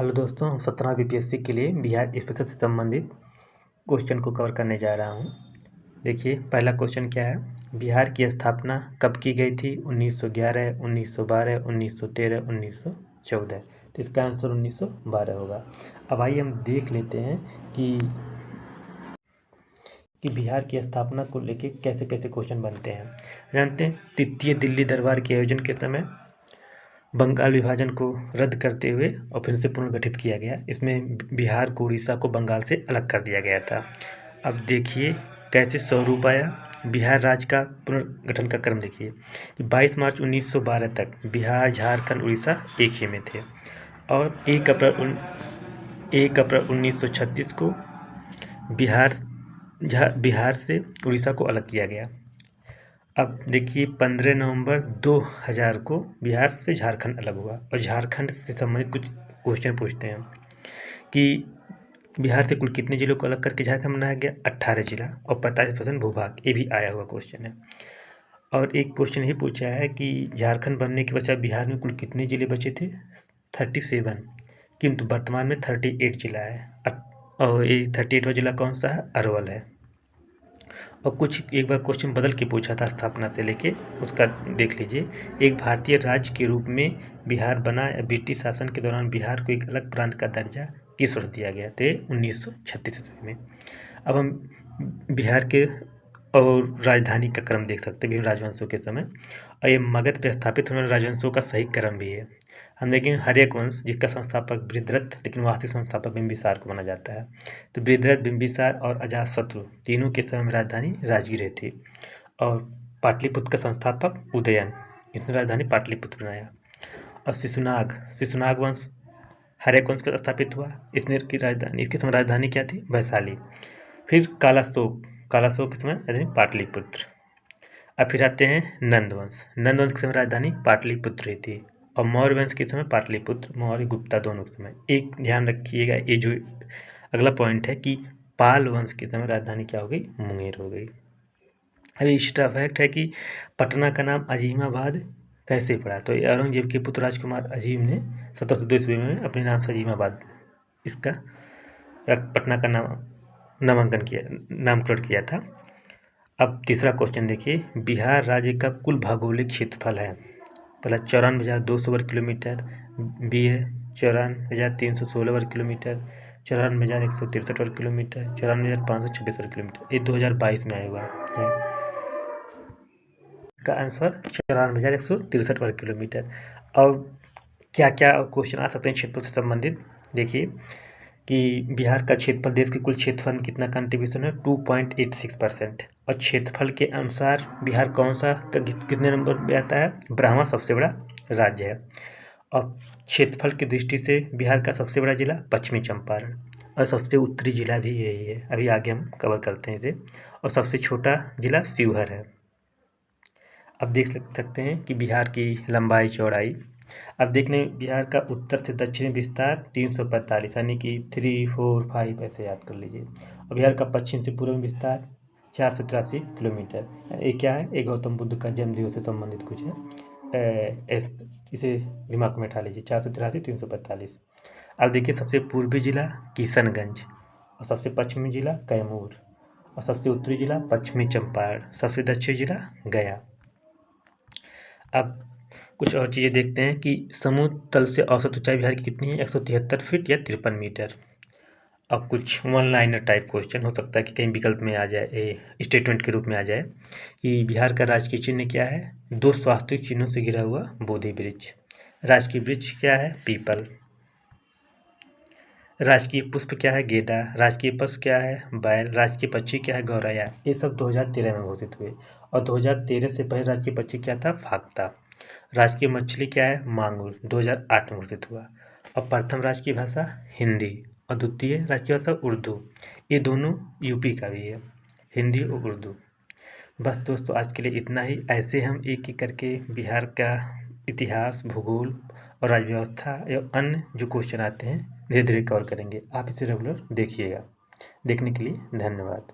Hello दोस्तों, 17 BPSC के लिए बिहार स्पेशल से संबंधित क्वेश्चन को कवर करने जा रहा हूं। देखिए, पहला क्वेश्चन क्या है। बिहार की स्थापना कब की गई थी? 1911, 1912, 1913, 1914। तो इसका आंसर 1912 होगा। अब आइए हम देख लेते हैं कि बिहार की स्थापना को लेके कैसे कैसे क्वेश्चन बनते हैं। जानते हैं, तृतीय दिल्ली दरबार के आयोजन के समय बंगाल विभाजन को रद्द करते हुए और फिर से पुनर्गठित किया गया। इसमें बिहार को उड़ीसा को बंगाल से अलग कर दिया गया था। अब देखिए कैसे स्वरूप आया बिहार राज्य का पुनर्गठन का क्रम। देखिए कि 22 मार्च 1912 तक बिहार, झारखंड, उड़ीसा एक ही में थे और 1 अप्रैल 1936 को बिहार से उड़ीसा को अलग किया गया। अब देखिए 15 नवंबर 2000 को बिहार से झारखंड अलग हुआ और झारखंड से संबंधित कुछ क्वेश्चन पूछते हैं कि बिहार से कुल कितने जिलों को अलग करके झारखंड बनाया गया? 18 जिला और 45% भूभाग। ये भी आया हुआ क्वेश्चन है। और एक क्वेश्चन ये पूछा है कि झारखंड बनने के पश्चात बिहार में कुल कितने जिले बचे थे? 37, किंतु वर्तमान में 38 जिला है। और ये 38वां जिला कौन सा है? अरवल है। और कुछ एक बार क्वेश्चन बदल के पूछा था स्थापना से लेके, उसका देख लीजिए। एक भारतीय राज्य के रूप में बिहार बना या ब्रिटिश शासन के दौरान बिहार को एक अलग प्रांत का दर्जा किस वर्ष दिया गया? थे 1936 में। अब हम बिहार के और राजधानी का क्रम देख सकते हैं विभिन्न राजवंशों के समय, और ये मगध पर स्थापित होने वाले राजवंशों का सही क्रम भी है। हम देखें हर्यक वंश, जिसका संस्थापक बृहद्रथ लेकिन वास्तविक संस्थापक बिंबिसार को माना जाता है। तो बृहद्रथ, बिंबिसार और अजातशत्रु तीनों के समय में राजधानी राजगीर थी। और पाटलिपुत्र का संस्थापक उदयन, इसने राजधानी पाटलिपुत्र बनाया। और शिशुनाग वंश हर्यक वंश का स्थापित हुआ, इसकी समय राजधानी क्या थी? वैशाली। फिर कालाशोक के समय राजधानी पाटलिपुत्र। अब फिर आते हैं नंदवंश के समय राजधानी पाटलिपुत्र ही थी। और मौर्य वंश के समय पाटलिपुत्र, मौर्य गुप्ता दोनों के समय। एक ध्यान रखिएगा, ये जो अगला पॉइंट है कि पाल वंश के समय राजधानी क्या हो गई? मुंगेर हो गई। अभी एक्स्ट्रा फैक्ट है कि पटना का नाम अजीमाबाद कैसे पड़ा? तो औरंगजेब के पुत्र राजकुमार अजीम ने 1702 ईस्वी में अपने नाम से अजीमाबाद इसका पटना का नामकरण किया था। अब तीसरा क्वेश्चन देखिए, बिहार राज्य का कुल भौगोलिक क्षेत्रफल है। पहला 94,200 वर्ग किलोमीटर, बी है 94,316 वर्ग किलोमीटर, 94,163 वर्ग किलोमीटर, 94,526 वर्ग किलोमीटर। ये 2022 में आया हुआ है। इसका आंसर 94,163 वर्ग किलोमीटर। और क्या क्या क्वेश्चन आ सकते हैं क्षेत्रफल से संबंधित? देखिए कि बिहार का क्षेत्रफल देश के कुल क्षेत्रफल में कितना कंट्रीब्यूशन है? 2.86%। और क्षेत्रफल के अनुसार बिहार कौन सा कितने नंबर पे आता है? ब्राह्मण सबसे बड़ा राज्य है। और क्षेत्रफल की दृष्टि से बिहार का सबसे बड़ा जिला पश्चिमी चंपारण और सबसे उत्तरी जिला भी यही है। अभी आगे हम कवर करते हैं इसे। और सबसे छोटा जिला शिवहर है। अब देख सकते हैं कि बिहार की लंबाई चौड़ाई। अब देख लें बिहार का उत्तर से दक्षिणी विस्तार 345, यानी कि 3, 4, 5 ऐसे याद कर लीजिए। और बिहार का पश्चिम से पूर्व विस्तार 483 किलोमीटर। ये क्या है? एक गौतम बुद्ध का जन्मदिवस से संबंधित कुछ है। इसे दिमाग में बैठा लीजिए, 483, 345। अब देखिए सबसे पूर्वी जिला किशनगंज और सबसे पश्चिमी जिला कैमूर और सबसे उत्तरी जिला पश्चिमी चंपारण, सबसे दक्षिणी जिला गया। अब कुछ और चीज़ें देखते हैं कि समुद्र तल से औसत ऊंचाई बिहार की कितनी है? 173 फीट या 53 मीटर। अब कुछ वन लाइनर टाइप क्वेश्चन हो सकता है कि कहीं विकल्प में आ जाए, स्टेटमेंट के रूप में आ जाए कि बिहार का राजकीय चिन्ह क्या है? 2 स्वास्तिक चिन्हों से घिरा हुआ बोधि वृक्ष। राजकीय वृक्ष क्या है? पीपल। राजकीय पुष्प क्या है? गेंदा। राजकीय पशु क्या है? बैल। राजकीय पक्षी क्या है? गौरैया। ये सब 2013 में घोषित हुए। और 2013 से पहले राजकीय पक्षी क्या था? फाख्ता। राजकीय मछली क्या है? मांगुर, 2008 में घोषित हुआ। और प्रथम राजकीय भाषा हिंदी और द्वितीय राजकीय भाषा उर्दू। ये दोनों यूपी का भी है, हिंदी और उर्दू। बस दोस्तों, आज के लिए इतना ही। ऐसे हम एक एक करके बिहार का इतिहास, भूगोल और राज्य व्यवस्था एवं अन्य जो क्वेश्चन आते हैं धीरे धीरे कवर करेंगे। आप इसे रेगुलर देखिएगा। देखने के लिए धन्यवाद।